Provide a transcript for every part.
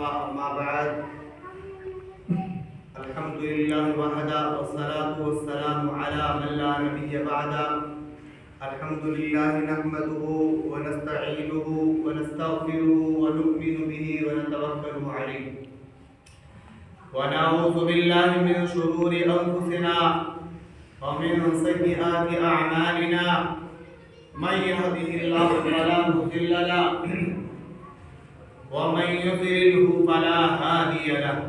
وكفى أما بعد الحمد لله وحده والصلاة والسلام على من لا نبي بعده. الحمد لله نحمده ونستعينه ونستغفره ونؤمن به ونتوكل عليه ونعوذ بالله من شرور أنفسنا ومن سيئات أعمالنا. من يهده الله فلا مضل له ومن يضلله فلا هادي له.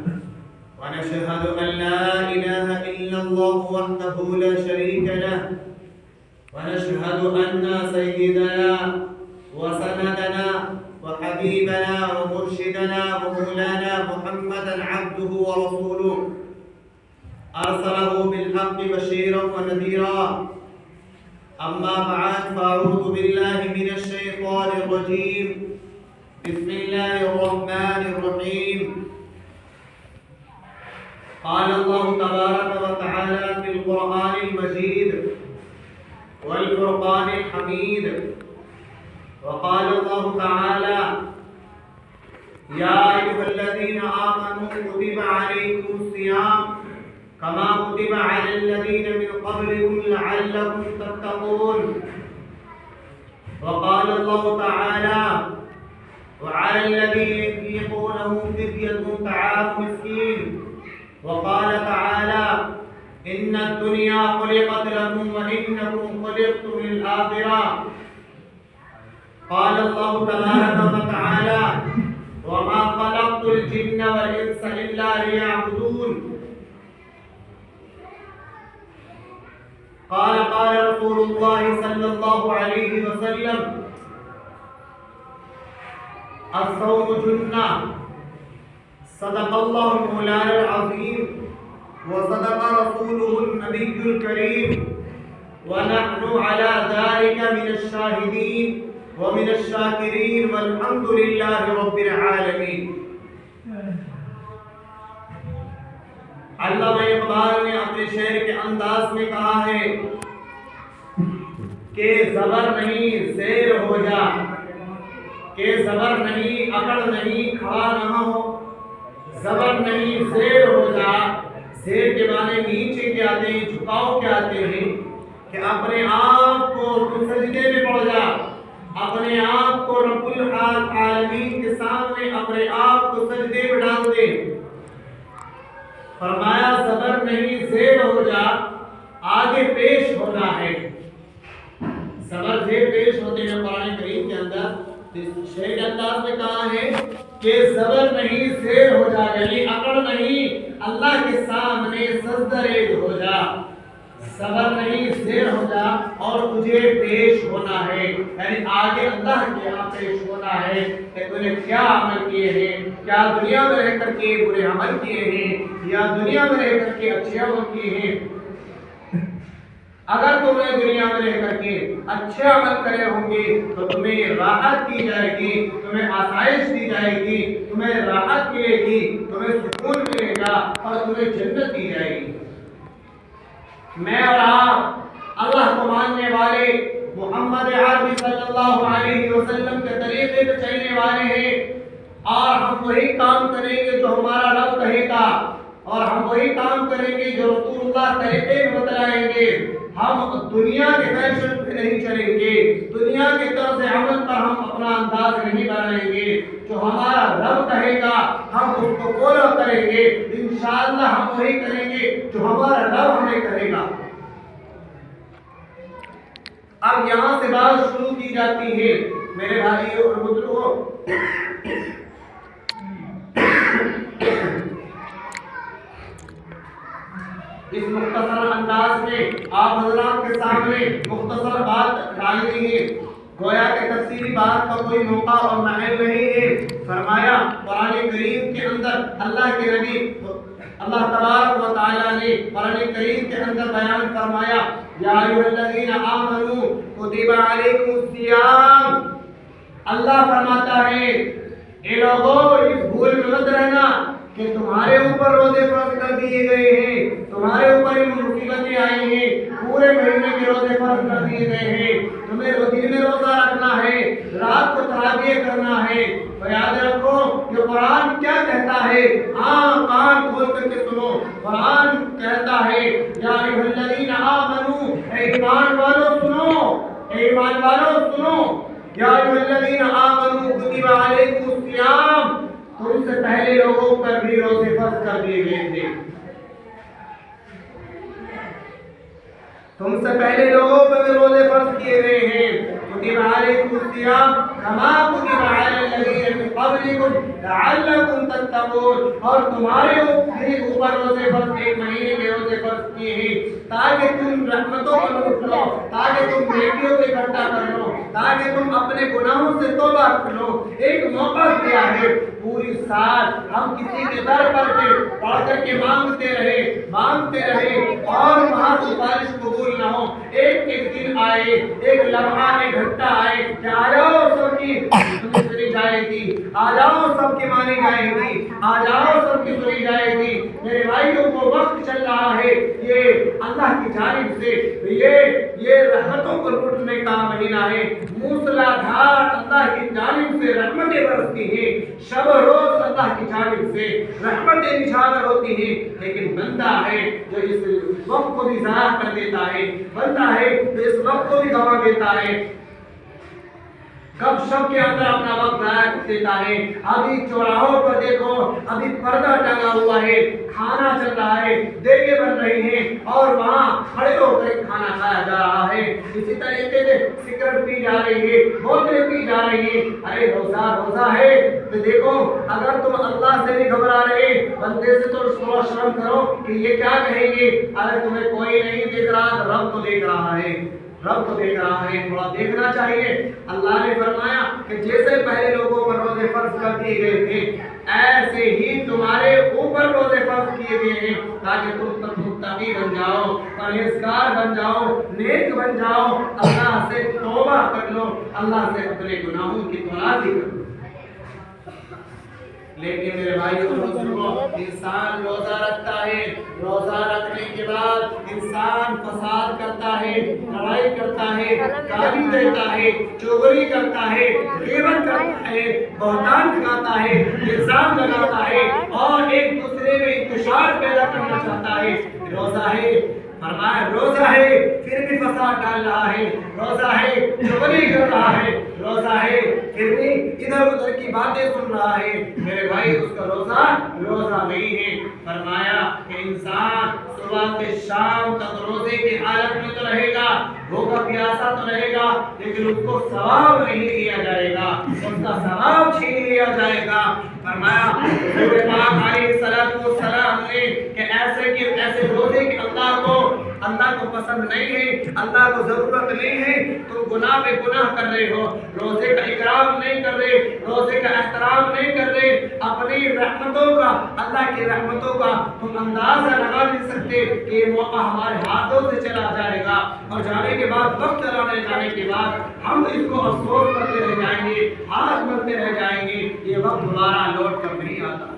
ونشهد أن لا إله إلا الله وحده لا شريك له. ونشهد أن سيدنا وسندنا وحبيبنا ومرشدنا ومولانا محمدا عبده ورسوله أرسله بالحق بشيرا ونذيرا. أما بعد فأعوذ بالله من الشيطان الرجيم. بسم الله الرحمن الرحيم. قال الله تبارك وتعالى في القرآن المجيد والفرقان الحميد. وقال الله تعالى يا أيها الذين آمنوا كتب عليكم الصيام كما كتب على الذين من قبلكم لعلكم تتقون. وقال الله تعالى وعلى الذين يطيقونه فدية طعام مسكين. وقال تعالى إن الدنيا خلقت لكم وإنكم خلقتم للآخرة. قال الله تبارك وتعالى وما خلقت الجن والإنس إلا ليعبدون. قال رسول الله صلى الله عليه وسلم الصوم جنة. صدق الله مولانا العظيم وصدق رسوله النبي الكريم ونحن على ذلك من الشاهدين ومن الشاكرين والحمد لله رب العالمين. علامہ اقبال نے اپنے شعر کے انداز میں کہا ہے کہ زبر نہیں زیر ہو جا، کہ زبر نہیں اکڑ نہیں کھڑا نہ ہو، زبر نہیں زیر ہو جا. زیر کے معنی نیچے کے آتے ہیں، جھکاؤ کے آتے ہیں کہ اپنے آپ کو سجدے میں پڑ جا، اپنے آپ کو رب العالمین کے سامنے اپنے آپ کو سجدے میں ڈال دے. فرمایا زبر نہیں زیر ہو جا، آگے پیش ہونا ہے. زبر زیر پیش ہوتے ہیں. قرآن کریم کے اندر شعر کے انداز میں کہا ہے کہ زبر نہیں زیر ہو جا، یعنی اکڑ نہیں، اللہ کے سامنے سجدہ ریز ہو جا. صبر نہیں زیر ہو جا اور تجھے پیش ہونا ہے، یعنی آگے اللہ کے یہاں پیش ہونا ہے کہ تو نے کیا عمل کیے ہیں، کیا دنیا میں رہ کر کے برے عمل کیے ہیں یا دنیا میں رہ کر کے اچھے عمل کیے ہیں. اگر تم نے دنیا میں رہ کر کے اچھے عمل کرے ہوں گے تو تمہیں راحت دی جائے گی، تمہیں آسائش دی جائے گی، تمہیں راحت ملے گی، تمہیں سکون ملے گا اور تمہیں جنت دی جائے گی. میں اور آپ اللہ کو ماننے والے، محمد عربی صلی اللہ علیہ وسلم کے طریقے پہ چلنے والے ہیں اور ہم وہی کام کریں گے جو ہمارا رب کہے گا اور ہم وہی کام کریں گے جو رسول اللہ طریقے میں بتلائیں گے. ہم دنیا کے فیشن پہ نہیں چلیں گے، دنیا کے طرز عمل پر ہم اپنا انداز نہیں بنائیں گے. جو ہمارا رب کہے گا ہم اس کو فالو کریں گے. انشاءاللہ ہم وہی کریں گے جو ہمارا رب ہمیں کہے گا. اب یہاں سے بات شروع کی جاتی ہے میرے بھائیوں اور بزرگوں. اس مختصر انداز میں آپ حضرات کے سامنے مختصر بات ڈالی ہے، گویا کہ تفصیلی بات کا کوئی موقع اور محل نہیں ہے. فرمایا قرآن کریم کے اندر اللہ کے نبی اللہ تبارک و تعالی نے قرآن کریم کے اندر بیان فرمایا یا ایھا الذین آمنوا کتب علیکم الصیام. اللہ فرماتا ہے اے لوگوں اس بھول میں مت رہنا کہ تمہارے اوپر روزے فرض کر دیے گئے ہیں، تمہارے اوپر مصیبتیں آئی ہیں، پورے مہینے کے روزے فرض کر دیے گئے ہیں. تمہیں دن میں روزہ رکھنا ہے، رات کو تراویح کرنا ہے. تو یاد رکھو کہ قرآن کیا کہتا ہے، ہاں کان کھول کر کے سنو، قرآن کہتا ہے یا ایھا الذین آمنو، اے ایمان والو سنو، اے ایمان والو سنو، یا ایھا الذین آمنو کتب علیکم الصیام، تم سے پہلے لوگوں پر بھی روزے فرض کر دیے گئے تھے، تم سے پہلے لوگوں پر بھی روزے فرض کیے گئے ہیں، کتب علیکم الصیام کما کتب علی الذین من قبلکم لعلکم تتقون، اور تمہارے اوپر روزے فرض، ایک مہینے کے روزے فرض کیے ہیں تاکہ تم رحمتوں کو لوٹ لو، تاکہ تم نیکیوں کو اکٹھا کر لو، تاکہ تم اپنے گناہوں سے توبہ کر لو۔ ایک موقع دیا ہے، پوری سال ہم کسی کے در پر کے پڑھ کر کے مانگتے رہے اور وہاں سفارش قبول نہ ہو، ایک دن آئے، ایک لمحہ، ایک گھنٹہ آئے کہ آ جاؤ سب کی سنی جائے گی، آ جاؤ سب کی مانی جائے گی، آ جاؤ سب کی سنی جائے گی۔ میرے بھائیوں کو وقت چل رہا ہے، یہ اللہ کی جانب سے یہ رحمتوں کو لوٹنے کا مہینہ ہے، موسلا دھار اللہ کی جانب سے رحمتیں برستی ہیں، شب روز اللہ کی جانب سے رحمتیں نچھاور ہوتی ہیں، لیکن بندہ ہے جو اس وقت کو بھی ضائع کر دیتا ہے، بندہ ہے جو اس وقت کو بھی گنوا دیتا ہے، گپ شپ کے اندر اپنا وقت ضائع کر دیتا ہے۔ ابھی چوراہوں پر دیکھو، ابھی پردہ ٹنگا ہوا ہے، کھانا چل رہا ہے، دیگیں بن رہی ہیں اور وہاں کھڑے ہو کر کھانا کھایا جا رہا ہے، اسی طریقے سے سگریٹ پی جا رہی ہے، بوتلیں پی جا رہی ہیں۔ ارے روزہ ہے تو دیکھو، اگر تم اللہ سے نہیں گھبرا رہے، بندے سے تو تھوڑا شرم کرو کہ یہ کیا کہیں گے، اگر تمہیں کوئی نہیں دیکھ رہا تو رب تو دیکھ رہا ہے، رب تو دیکھ رہا ہے، تھوڑا دیکھنا چاہیے۔ اللہ نے فرمایا کہ جیسے پہلے لوگوں پر روزے فرض کر دیے گئے تھے، ایسے ہی تمہارے اوپر روزے فرض کیے گئے ہیں تاکہ تم متقی بن جاؤ، پرہیزگار بن جاؤ، نیک بن جاؤ، اللہ سے توبہ کر لو، اللہ سے اپنے گناہوں کی تلافی کر لو۔ لیکن میرے بھائیوں اور بزرگوں، انسان روزہ رکھتا ہے، روزہ رکھنے کے بعد انسان فساد کرتا ہے، لڑائی کرتا ہے، گالی دیتا ہے، چغلی کرتا ہے، غیبت کرتا ہے، بہتان پھیلاتا ہے، الزام لگاتا ہے اور ایک دوسرے میں انتشار پیدا کرنا چاہتا ہے۔ روزہ ہے، فرمایا روزہ ہے پھر بھی فساد ڈال رہا ہے، روزہ ہے چغلی کر رہا ہے، روزہ ہے پھر بھی ادھر ادھر کی باتیں سن رہا ہے، میرے بھائی اس کا روزہ نہیں ہے۔ فرمایا کہ انسان صبح سے شام تک روزے کی حالت میں تو رہے گا، بھوکا پیاسا تو رہے گا، لیکن اس کو ثواب نہیں دیا جائے گا، اس کا ثواب چھین لیا جائے گا۔ فرمایا حضور پاک علیہ السلام نے کہ ایسے روزے کے اللہ کو پسند نہیں ہے، اللہ کو ضرورت نہیں ہے، تم گناہ پہ گناہ کر رہے ہو، روزے کا اکرام نہیں کر رہے، روزے کا احترام نہیں کر رہے، اپنی رحمتوں کا، اللہ کی رحمتوں کا تم اندازہ لگا نہیں سکتے کہ یہ موقع ہمارے ہاتھوں سے چلا جائے گا اور جانے کے بعد، وقت چلانے جانے کے بعد ہم اس کو افسوس کرتے رہ جائیں گے، ہاتھ ملتے رہ جائیں گے، یہ وقت دوبارہ لوٹ کر نہیں آتا،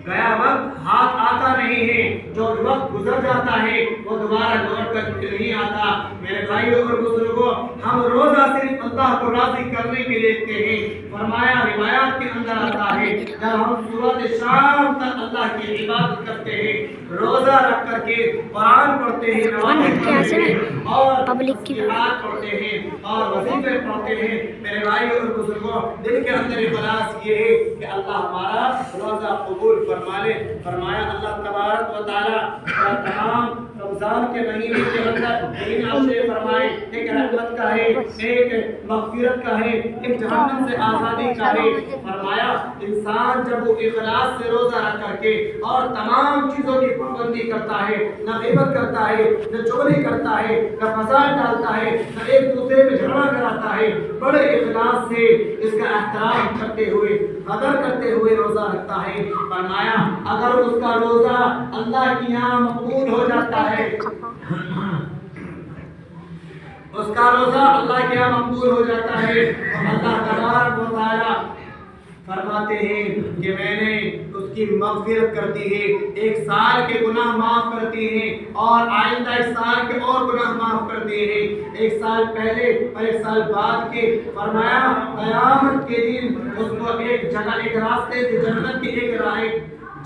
گیا وقت ہاتھ آتا نہیں ہے، جو وقت گزر جاتا ہے وہ دوبارہ لوٹ کر نہیں آتا۔ میرے بھائیوں اور بزرگوں، ہم روزہ صرف اللہ کو راضی کرنے کے لیے رکھتے ہیں۔ فرمایا روایات کے اندر آتا ہے جب ہم صبح سے شام تک اللہ کی عبادت کرتے ہیں، روزہ رکھ کر کے قرآن پڑھتے ہیں، نماز پڑھتے ہیں اور تسبیحات پڑھتے ہیں اور وظیفے پڑھتے ہیں، میرے بھائیوں اور بزرگوں، دل کے اندر اخلاص یہ ہے کہ اللہ ہمارا روزہ قبول فرمایا اللہ تبارک و تعالی تمام رمضان کے مہینے کے اندر تین عشرے فرمائے، ایک رحمت کا ہے، ایک مغفرت کا ہے، ایک جہنم سے آزادی کا ہے۔ فرمایا انسان جب وہ اخلاص سے روزہ رکھ کر کے اور تمام چیزوں کی پابندی کرتا ہے، نہ غیبت کرتا ہے، نہ چغلی کرتا ہے، نہ فساد ڈالتا ہے، نہ ایک دوسرے میں جھگڑا کراتا ہے، بڑے اخلاص سے اس کا احترام کرتے ہوئے، قدر کرتے ہوئے روزہ رکھتا ہے، فرمایا اگر اس کا روزہ اللہ کی یہاں مقبول ہو جاتا ہے، اس کا روزہ اللہ کے یہاں مقبول ہو جاتا ہے، اور اللہ تبارک و تعالی فرماتے ہیں کہ میں نے اس کی مغفرت کرتی ہے، 1 سال کے گناہ معاف کرتی ہے اور آئندہ 1 سال کے اور گناہ معاف کرتی ہے، 1 سال پہلے اور 1 سال بعد کے۔ فرمایا قیامت کے دن اس کو ایک جگہ، ایک راستے سے، جنت کی ایک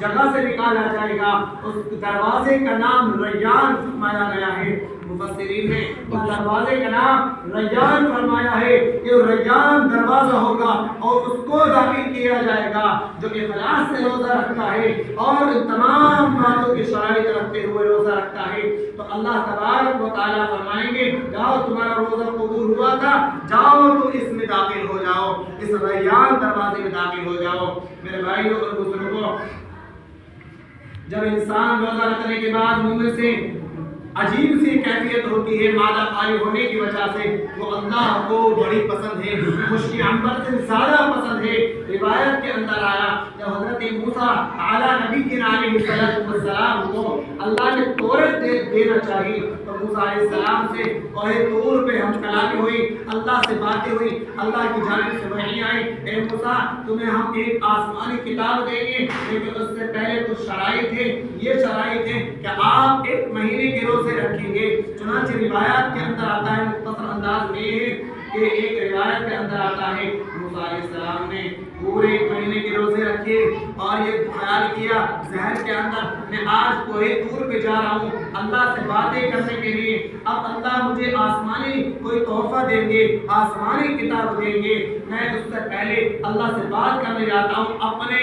جگہ سے نکالا جائے گا، اس دروازے کا نام ریان فرمایا گیا ہے۔ مفسرین نے اس دروازے کا نام ریان فرمایا ہے کہ ریان دروازہ ہوگا اور اس کو داخل کیا جائے گا جو کہ اخلاص سے روزہ رکھتا ہے اور تمام باتوں کی شرائط رکھتے ہوئے روزہ رکھتا ہے۔ تو اللہ تبارک و تعالیٰ فرمائیں گے جاؤ تمہارا روزہ قبول ہوا تھا، جاؤ تم اس میں داخل ہو جاؤ، اس ریان دروازے میں داخل ہو جاؤ۔ میرے بھائیوں اور بزرگوں، جب انسان روزہ رکھنے کے بعد منہ میں سے عجیب سی کیفیت ہوتی ہے معدہ خالی ہونے کی وجہ سے، وہ اللہ کو بڑی پسند ہے، مشک عنبر سے زیادہ پسند ہے۔ روایت کے اندر آیا جب حضرت موسیٰ اعلیٰ نبی کے علیہ السلام کو اللہ نے تورات دینا چاہی تو موسیٰ علیہ السلام سے کوہ طور پہ ہم کلامی ہوئی، اللہ سے باتیں ہوئی، اللہ کی جانب سے وحی آئی، اے موسیٰ تمہیں ہم ایک آسمانی کتاب دیں گے، لیکن اس سے پہلے کچھ شرائط ہے، یہ شرائط ہے کہ آپ 1 مہینے کے روزے رکھیں گے۔ چنانچہ روایات کے اندر آتا ہے، مختصر انداز میں ہے کہ ایک روایت کے اندر آتا ہے موسیٰ علیہ السلام نے پورے 1 مہینے کے روزے رکھے اور یہ خیال کیا ذہن کے اندر میں آج کوہ طور پہ جا رہا ہوں اللہ سے باتیں کرنے کے لیے، اب اللہ مجھے آسمانی کوئی تحفہ دیں گے، آسمانی کتاب دیں گے، میں اس سے پہلے اللہ سے بات کرنے جاتا ہوں، اپنے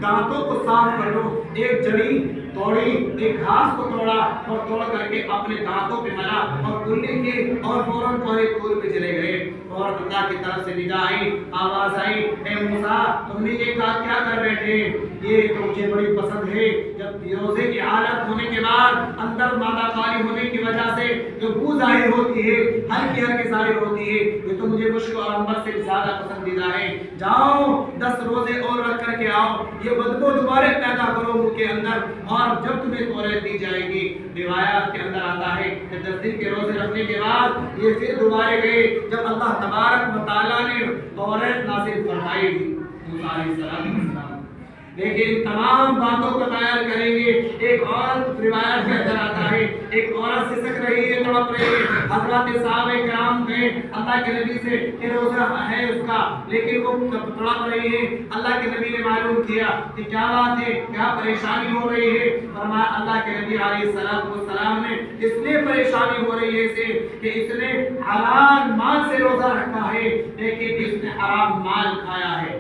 دانتوں کو صاف کر لوں۔ ایک جڑی توڑی، ایک گھاس کو توڑا اور توڑ کر کے اپنے دانتوں پہ ملا اور کلی کی اور فوراً کوہ طور پہ چلے گئے اور اللہ کی طرف سے ندا آئی، آواز آئی، اے موسیٰ تم نے یہ کہا کیا کر رہے تھے؟ یہ تو مجھے بڑی پسند ہے۔ جب روزے کی حالت ہونے کے بعد اندر معدہ خالی ہونے کی وجہ سے جو بو ظاہر ہوتی ہے، ہلکی ہلکی ظاہر ہوتی ہے، یہ تو مجھے مشک اور عنبر سے زیادہ پسندیدہ ہے۔ جاؤ 10 روزے اور رکھ کر کے آؤ، یہ بدبو دوبارہ پیدا کرو منہ کے اندر، اور جب تمہیں تورات دی جائے گی۔ روایات کے اندر آتا ہے کہ 10 دن کے روزے رکھنے کے بعد یہ پھر دوبارہ گئے جب اللہ تبارک و تعالیٰ نے تورات نازل فرمائی موسیٰ علیہ السلام، لیکن تمام باتوں کو خیال کریں گے۔ ایک عورت روایت کے اندر آتا ہے، ایک عورت سسک رہی ہے، تڑپ رہی ہے، حضرات صحابہ کرام گئے اللہ کے نبی سے کہ روزہ ہے اس کا، لیکن وہ تڑپ رہی ہے۔ اللہ کے نبی نے معلوم کیا کہ کیا بات ہے، کیا پریشانی ہو رہی ہے؟ فرمایا اللہ کے نبی علیہ السلام نے اس لیے پریشانی ہو رہی ہے اسے کہ اس نے حلال مال سے روزہ رکھا ہے لیکن اس نے حرام مال کھایا ہے،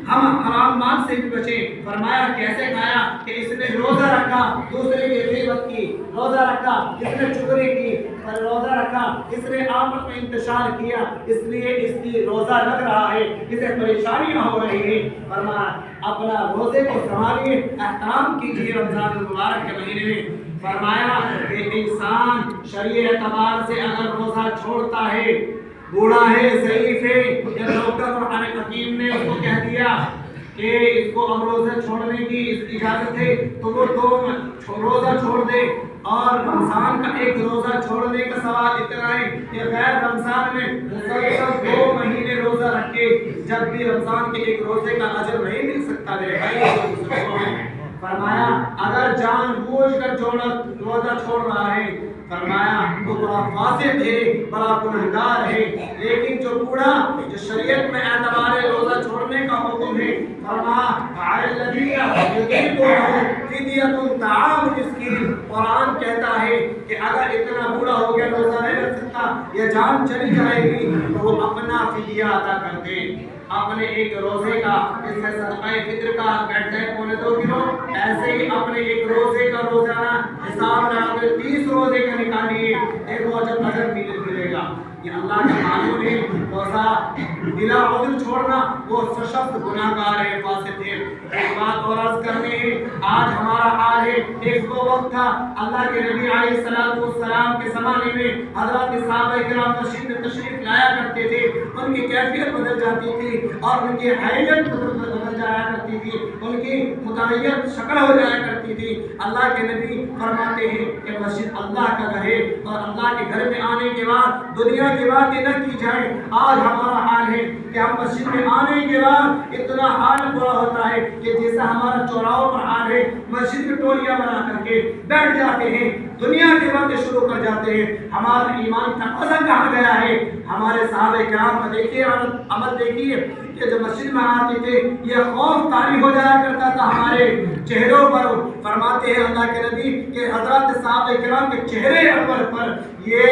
ہم حرام مال سے بھی بچیں۔ فرمایا کیسے کھایا کہ اس نے روزہ رکھا، دوسرے کی غیبت کی، روزہ رکھا اس نے چغلی کی، روزہ رکھا اس نے آپس میں انتشار کیا، اس لیے اس کی روزہ لگ رہا ہے، اسے پریشانی نہ ہو رہی ہے۔ فرمایا اپنا روزے کو سنبھالیے، احترام کیجیے رمضان المبارک کے مہینے میں۔ فرمایا کہ انسان شرعی اعتبار سے اگر روزہ چھوڑتا ہے، بوڑھا ہے، ضعیف ہے، یا ڈاکٹر قرآن حکیم نے اس کو کہہ دیا کہ اس کو اب روزہ چھوڑنے کی اجازت ہے تو وہ 2 روزہ چھوڑ دے، اور رمضان کا 1 روزہ چھوڑنے کا سوال اتنا ہے کہ غیر رمضان میں مسلسل 2 مہینے روزہ رکھے، جب بھی رمضان کے 1 روزے کا اجر نہیں مل سکتا میرے بھائی۔ فرمایا اگر جان بوجھ کر روزہ چھوڑ رہا ہے، فرمایا وہ بڑا فاسق ہے، بڑا گنہگار ہے، لیکن جو بوڑھا جو شریعت میں اعتبار روزہ چھوڑنے کا حکم ہے، فرمایا طعام مسکین، قرآن کہتا ہے کہ اگر اتنا بوڑھا ہو گیا روزہ نہیں رکھ سکتا یا جان چلی جائے گی تو وہ اپنا فدیہ ادا کر دے، اپنے 1 روزے کا، اس میں صدقہ فطر کا 1.5-2 کلو، ایسے ہی اپنے 1 روزے کا روزانہ حساب لگا کر 30 روزے کا نکالیے، دیکھو جب اجر ملے گا۔ یہ اللہ کا قانون ہے، روزہ بلا عذر چھوڑنا وہ شخص گناہگار ہے، فاسق ہے۔ ایک بات اور عرض کرنی ہے، آج ہمارا حال ہے، ایک وہ وقت تھا اللہ کے نبی علیہ السلام کے زمانے میں حضرات صحابہ کرام مسجد میں تشریف لایا کرتے تھے، ان کی کیفیت بدل جاتی تھی اور ان کی حیثیت بدل جایا کرتی تھی، ان کی متغیر شکل ہو جایا کرتی تھی۔ اللہ کے نبی فرماتے ہیں کہ مسجد اللہ کا گھر ہے اور اللہ کے گھر میں آنے کے بعد دنیا دنیا کی باتیں نہ کی جائیں. آج ہمارا حال ہے کہ ہم مسجد میں آنے کے بعد اتنا حال برا ہوتا ہے کہ جیسا ہمارا چوراہوں پر حال ہے, مسجد میں ٹولیاں بنا کر کے بیٹھ جاتے ہیں, دنیا کی باتیں شروع کر جاتے ہیں. ہمارا ایمان تقاضا کہاں گیا ہے؟ ہمارے صحابہ کرام کا دیکھیے عمل دیکھیے کہ جب مسجد میں آتے تھے یہ خوف طاری ہو جایا کرتا تھا ہمارے چہروں پر. فرماتے ہیں اللہ کے نبی کہ حضرات صحابہ کرام کے چہرے انور پر یہ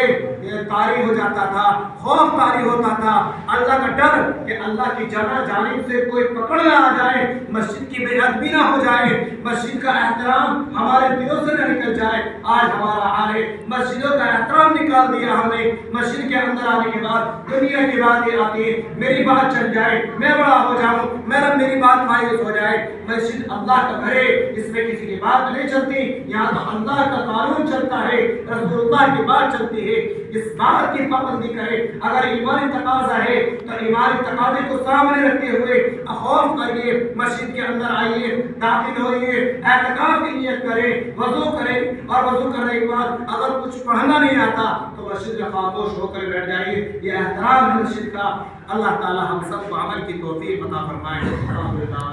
طاری ہو جاتا تھا, خوف طاری ہوتا تھا, اللہ کا ڈر کہ اللہ کی جانب سے کوئی پکڑ نہ آ جائے, مسجد کی بے ادبی نہ ہو جائے, مسجد کا احترام ہمارے دلوں سے نہ نکل جائے. آج ہمارا حال ہے مسجدوں کا احترام نکال دیا ہم نے. مسجد کے اندر آنے کے بعد دنیا کی باتیں آتی ہیں, میری بات چل جائے, میں بڑا ہو جاؤں, میری بات مایوس ہو جائے. مسجد اللہ کا گھر ہے, اس میں کسی کی بات نہیں چلتی. یہاں تو اللہ کا قانون چلتا ہے, رسول اللہ کی بات چلتی ہے. اس بات کی پابندی کرے. اگر ایمانی تقاضا ہے تو ایمانی تقاضے کو سامنے رکھتے ہوئے خوف کریے, مسجد کے اندر آئیے, داخل ہوئیے, اعتکاف کی نیت کریں, وضو کریں, اور وضو کرنے کے بعد اگر کچھ پڑھنا نہیں آتا تو مسجد میں خاموش ہو کر بیٹھ جائیے. یہ احترام ہے مسجد کا. اللہ تعالی ہم سب کو عمل کی توفیق عطا فرمائے. الحمدللہ.